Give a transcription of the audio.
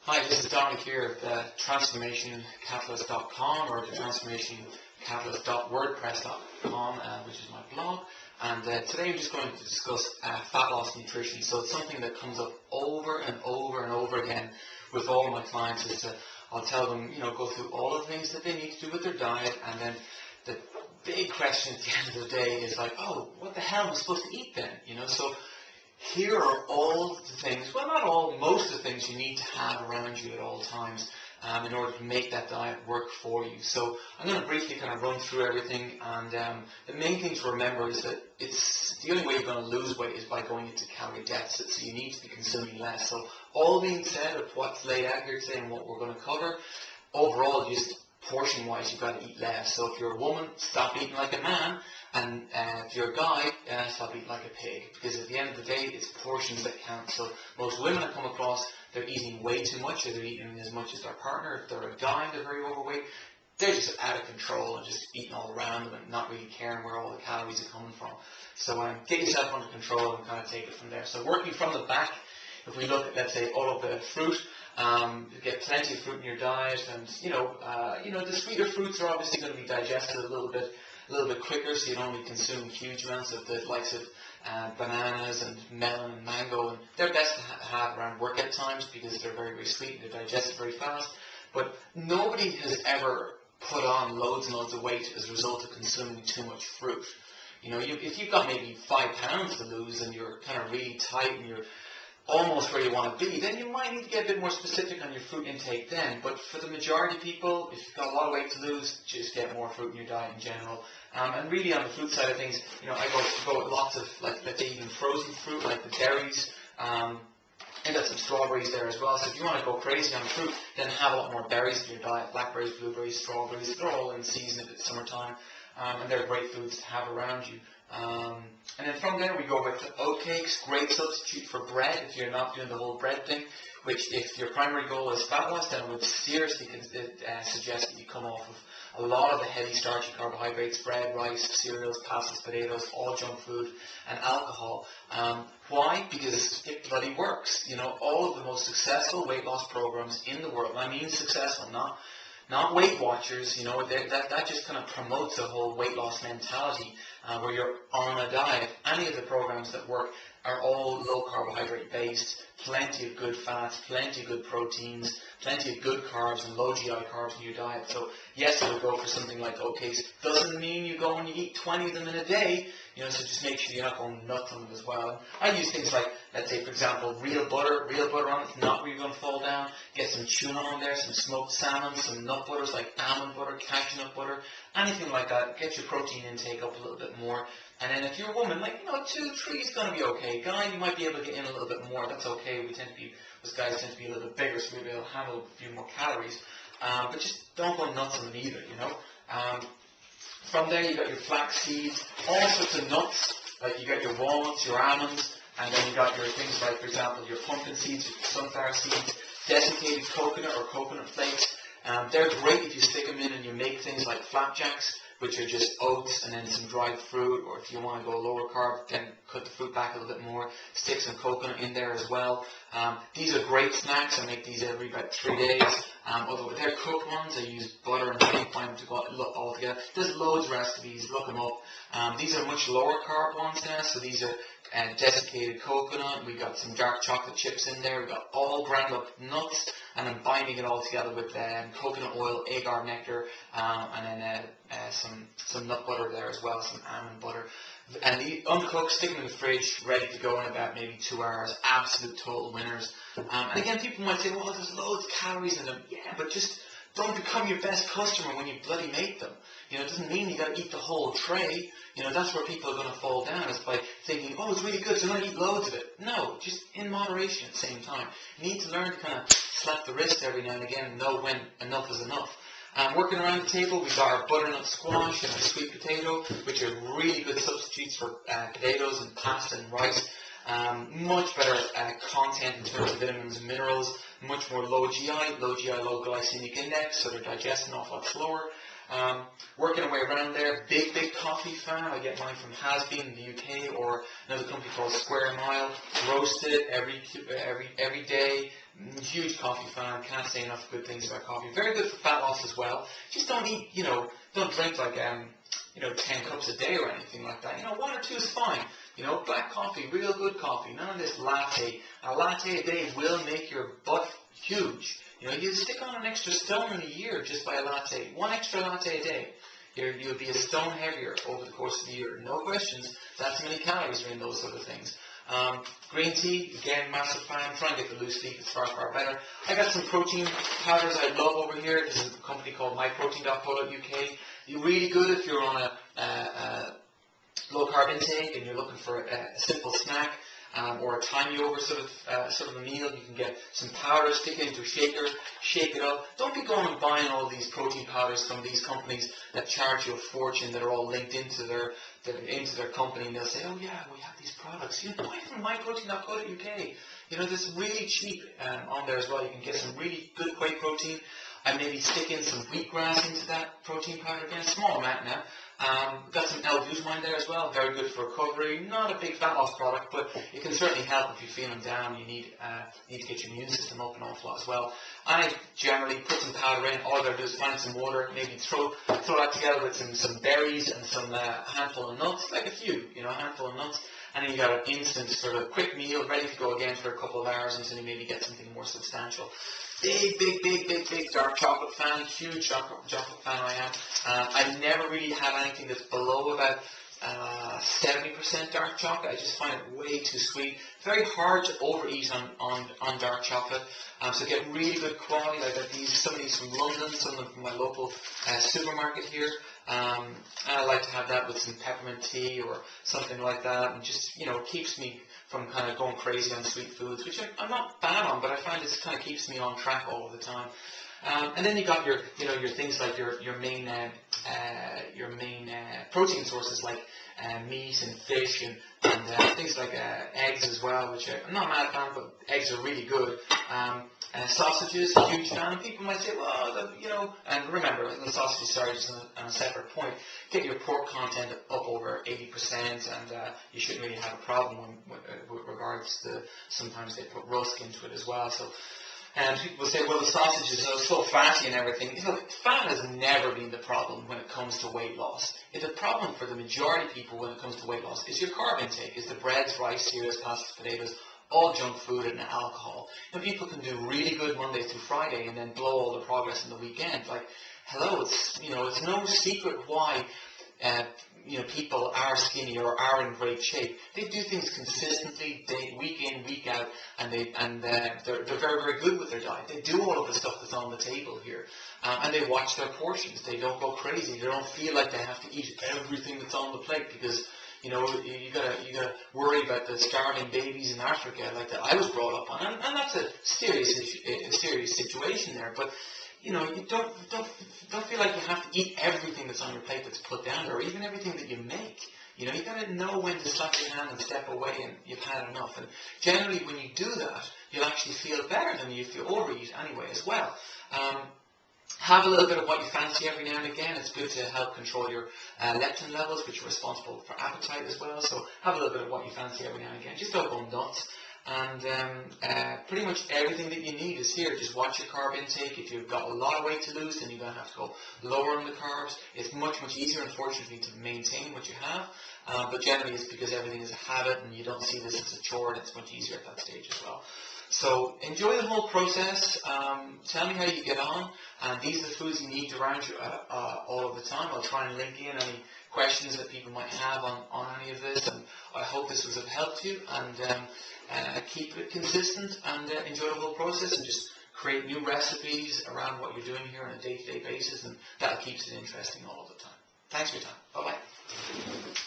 Hi, this is Dominic here at transformationcatalyst.com or the transformationcatalyst.wordpress.com, which is my blog. And today I'm just going to discuss fat loss nutrition. So it's something that comes up over and over and over again with all of my clients. I'll tell them, go through all the things that they need to do with their diet, and then the big question at the end of the day is like, oh, what the hell am I supposed to eat then? So here are all the things, well, not all, most of the things you need to have around you at all times in order to make that diet work for you. So I'm going to briefly kind of run through everything, and the main thing to remember is that it's the only way you're going to lose weight is by going into calorie deficit, so you need to be consuming less. So all being said of what's laid out here today and what we're going to cover, overall, just portion-wise, you've got to eat less. So if you're a woman, stop eating like a man, and if you're a guy, stop eating like a pig, because at the end of the day, it's portions that count. So most women I come across, they're eating way too much, or they're eating as much as their partner. If they're a guy and they're very overweight, they're just out of control and just eating all around them and not really caring where all the calories are coming from. So get yourself under control and kind of take it from there. So working from the back, if we look at, let's say, all of the fruit, you get plenty of fruit in your diet, and the sweeter fruits are obviously going to be digested a little bit quicker, so you don't really consume huge amounts of the likes of bananas and melon and mango, and they're best to have around workout times because they're very, very sweet and they're digested very fast. But nobody has ever put on loads and loads of weight as a result of consuming too much fruit. If you've got maybe 5 pounds to lose and you're kind of really tight and you're almost where you want to be, then you might need to get a bit more specific on your fruit intake then. But for the majority of people, if you've got a lot of weight to lose, just get more fruit in your diet in general. And really on the fruit side of things, I go with lots of, like, let's say even frozen fruit, like the berries. I got some strawberries there as well. So if you want to go crazy on fruit, then have a lot more berries in your diet. Blackberries, blueberries, strawberries, they're all in season if it's summertime. And they're great foods to have around you. And then from there we go with oatcakes, great substitute for bread if you're not doing the whole bread thing, which if your primary goal is fat loss, then I would seriously suggest that you come off of a lot of the heavy starchy carbohydrates, bread, rice, cereals, pastas, potatoes, all junk food, and alcohol. Why? Because it bloody works. All of the most successful weight loss programs in the world, and I mean successful, not Weight Watchers, that just kind of promotes a whole weight loss mentality where you're on a diet. Any of the programs that work are all low carbohydrate based, plenty of good fats, plenty of good proteins, plenty of good carbs and low GI carbs in your diet. So yes, I would go for something like oatcakes. Doesn't mean you go and you eat 20 of them in a day, so just make sure you're not going nuts on them as well. I use things like, let's say for example, real butter on it's not really going to fall down. Get some tuna on there, some smoked salmon, some nut butters like almond butter, cashew nut butter, anything like that. Get your protein intake up a little bit more. And then if you're a woman, 2, 3 is going to be okay. Guy, you might be able to get in a little bit more. That's okay. Us guys tend to be a little bit bigger, so we'll be able to handle a few more calories. But just don't go nuts on them either, From there, you got your flax seeds, all sorts of nuts. Like you got your walnuts, your almonds, and then you got your things like, for example, your pumpkin seeds, your sunflower seeds, desiccated coconut or coconut flakes. They're great if you stick them in and you make things like flapjacks, which are just oats and then some dried fruit, or if you want to go lower carb, then cut the fruit back a little bit more, stick some coconut in there as well. These are great snacks. I make these every about 3 days. Although if they're cooked ones, I use butter and honey for them to go all together. There's loads of recipes, look them up. These are much lower carb ones now, so these are desiccated coconut. We got some dark chocolate chips in there. We got all ground up nuts, and I'm binding it all together with coconut oil, agar nectar, and then some nut butter there as well, some almond butter. And the uncooked, stick them in the fridge, ready to go in about maybe 2 hours. Absolute total winners. And again, people might say, well, there's loads of calories in them. Yeah, but just don't become your best customer when you bloody make them. It doesn't mean you got to eat the whole tray. That's where people are going to fall down, is by thinking, oh, it's really good, so I'm going to eat loads of it. No, just in moderation at the same time. You need to learn to kind of slap the wrist every now and again and know when enough is enough. Working around the table, we've got our butternut squash and our sweet potato, which are really good substitutes for potatoes and pasta and rice. Much better content in terms of vitamins and minerals, much more low GI, low glycemic index, so they're digesting an awful lot slower. Working our way around there. Big coffee fan. I get mine from Has-Been in the UK, or another company called Square Mile. Roasted every day. Huge coffee fan. Can't say enough good things about coffee. Very good for fat loss as well. Just don't eat, don't drink like 10 cups a day or anything like that. 1 or 2 is fine. Black coffee, real good coffee. None of this latte. A latte a day will make your butt huge. You stick on an extra stone in a year just by a latte. 1 extra latte a day. You'll be a stone heavier over the course of the year. No questions. That's many calories are in those sort of things. Green tea, again, massive fan. Try and get the loose leaf. It's far better. I got some protein powders I love over here. This is a company called myprotein.co.uk. You're really good if you're on a low carb intake and you're looking for a simple snack or a time over sort of a meal. You can get some powder, stick it into a shaker, shake it up. Don't be going and buying all these protein powders from these companies that charge you a fortune, that are all linked into their company, and they'll say, oh yeah, we have these products. Buy it from myprotein.co.uk. This really cheap on there as well. You can get some really good whey protein. I maybe stick in some wheatgrass into that protein powder again, small amount now. Got some L-glutamine there as well, very good for recovery. Not a big fat loss product, but it can certainly help if you're feeling down. You need to get your immune system up an awful lot as well. I generally put some powder in. All I gotta do is find some water, maybe throw that together with some berries and some handful of nuts, like a few, a handful of nuts. And then you got an instant sort of quick meal, ready to go again for a couple of hours until you maybe get something more substantial. Big dark chocolate fan, huge chocolate fan I am. I never really have anything that's below about 70% dark chocolate. I just find it way too sweet. Very hard to overeat on dark chocolate. So get really good quality. I got some of these from London, some of them from my local supermarket here. And I like to have that with some peppermint tea or something like that, and just keeps me from kind of going crazy on sweet foods, which I'm not bad on, but I find it kind of keeps me on track all the time. And then you got your things like your main protein sources like meat and fish and things like eggs as well, which I'm not a mad fan, but eggs are really good. Sausages, huge fan. And people might say, well, and remember, the sausage, sorry, just on a separate point, get your pork content up over 80%, and you shouldn't really have a problem with regards to, sometimes they put rusk into it as well. So, and people will say, well, the sausages are so fatty and everything. Fat has never been the problem when it comes to weight loss. The problem for the majority of people when it comes to weight loss is your carb intake, is the breads, rice, cereals, pastas, potatoes, all junk food and alcohol. And people can do really good Monday through Friday and then blow all the progress in the weekend. Like, hello, it's no secret why people are skinny or are in great shape. They do things consistently, week in, week out, and they're very good with their diet. They do all of the stuff that's on the table here, and they watch their portions. They don't go crazy. They don't feel like they have to eat everything that's on the plate because you gotta worry about the starving babies in Africa like that I was brought up on, and that's a serious situation there. But you don't feel like you have to eat everything that's on your plate that's put down there, or even everything that you make. You gotta know when to slap your hand and step away, and you've had enough. And generally, when you do that, you'll actually feel better than if you overeat anyway as well. Have a little bit of what you fancy every now and again. It's good to help control your leptin levels, which are responsible for appetite as well. So have a little bit of what you fancy every now and again. Just don't go nuts. And pretty much everything that you need is here. Just watch your carb intake. If you've got a lot of weight to lose, then you're going to have to go lower on the carbs. It's much easier, unfortunately, to maintain what you have. But generally, it's because everything is a habit, and you don't see this as a chore, and it's much easier at that stage as well. So enjoy the whole process. Tell me how you get on. And these are the foods you need around you all of the time. I'll try and link in any questions that people might have on any of this. And I hope this was of help to you. And keep it consistent and enjoy the whole process, and just create new recipes around what you're doing here on a day-to-day basis. And that keeps it interesting all of the time. Thanks for your time. Bye-bye.